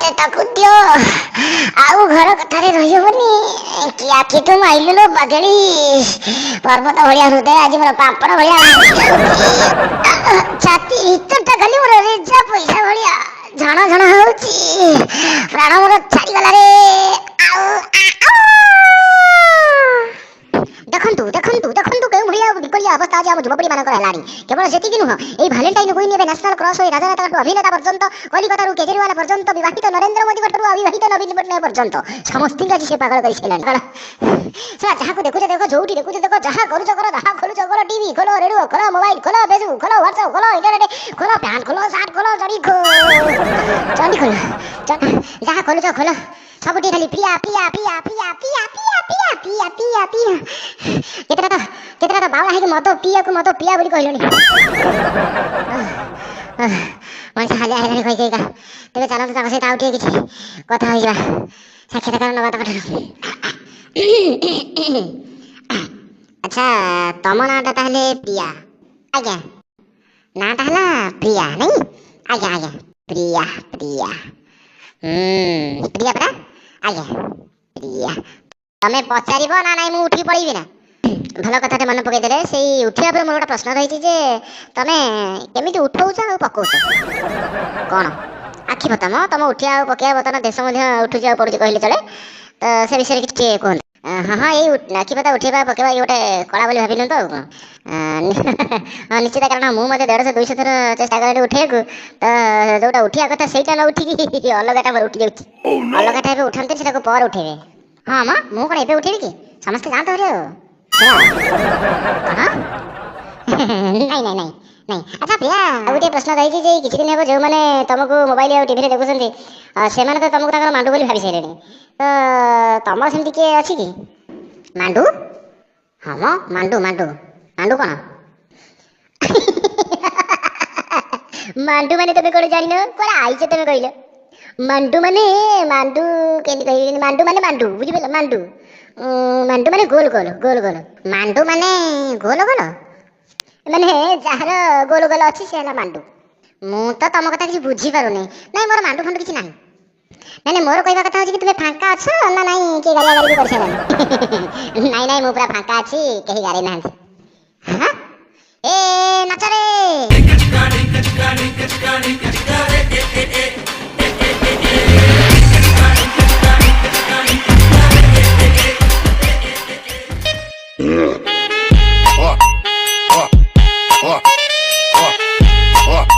मते ताकू दियो आउ घर कथारे रही होनी कि आखि तू माइलु लो बगेली पर्वत भलिया हृदय आज मोर पापड़ भलिया छाती हितरटा खाली मोर रेजा पैसा भलिया झण झण होउची प्राण मोर छाड़ी गला रे आउ देखंतु देखंतु देखंतु केउ भलिया विपरीत अवस्था आज हम युवपीढ़ी मानक हलानी केवल सेतिकि नुह एई भैलेंटाइन क्वीन एबे नेशनल क्रश होई राजनेता अभिनेता पर्यंत कलिकता रु केजरीवाल पर्यंत विवाहित नरेंद्र मोदी गटरु अविवाहित नवीन पटनायक पर्यंत समस्त आज से पागल कर छलानी से जहाँ को देखुछ देखो जोटी देखुछ देखो जहाँ करूछ करो जहाँ खोलुछ करो टीवी खोलो रेडियो खोलो मोबाइल खोलो फेसबुक खोलो व्हाट्सएप खोलो इंटरनेट खोलो पैंट खोलो शर्ट खोलो चंडी खोलो जहाँ खोलुछ खोलो सबुठी खाली प्रिया प्रिया प्रिया प्रिया प्रिया प्रिया प्रिया प्रिया प्रिया प्रिया केतरा तो बावला है कि मत पिया बोली कहलोनी मन से हालिया हेलानी कहि कहिका तेबे चलन ताको सहित आउटे किछि कथा होई जा साक्षात्कार नबा ताको अच्छा तम नाटा ताहले प्रिया आज्ञा नाटा हला प्रिया नहीं आज्ञा आज्ञा प्रिया प्रिया प्रिया परा आज्ञा प्रिया तमे पचारिबो ना नाइ मु उठी पड़ीबी ना भल कथाटे मन पकई देले सेई उठिया पर मोर गोटा प्रश्न रही जे तमे केमिति उठौछ आ पकौछ कोन आखि बताम तम उठिया आ पकैया बतन देश मध्ये उठु जा पड़ुछ कहले चले तो से विषय किछि कोन हाँ हाँ ये आखि पता उठेबा पकेबा ये गोटे कला बोली भाबिलु तो हाँ निश्चित कारण मु मते 150 200 थर चेष्टा करे उठे को तो जोटा उठिया कथा सेटा न उठी अलगाटा पर उठी जाउछि अलगाटा एबे उठंते सेटा को पर उठेबे हाँ मा मु कोन एबे उठेबी कि समस्त जानत हरे हाँ नहीं अच्छा प्रिया गोटे प्रश्न रही जे किछि दिन हेबो जो माने तुमको मोबाइल आ टीवी रे देखुछन्ती से माने तो तुमको ताकर मांडू बोली भाबी साइलेनी तो तुम सेमती के अछि कि मांडू हाँ म मांडू मांडू मांडू कोन मांडू माने तमे कोन जानिनो कोन आइछ तमे कहिलो मांडू केनी कहि मांडू माने मांडू बुझि पेल मांडू मांडू माने गोल गोल गोल गोल मांडू माने गोल गोल माने जहार गोल गोल अछि से हला मांडू मु तो तम कथा किछि बुझी पारुनी नै मोर मांडू फंडू किछि नाही नै मोर कहबा कथा होछि कि तुमे फांका अछ ना नाही के गालिया गाली कर छला नाही मु पूरा फांका अछि केही गारे नाही हां ए नाच रे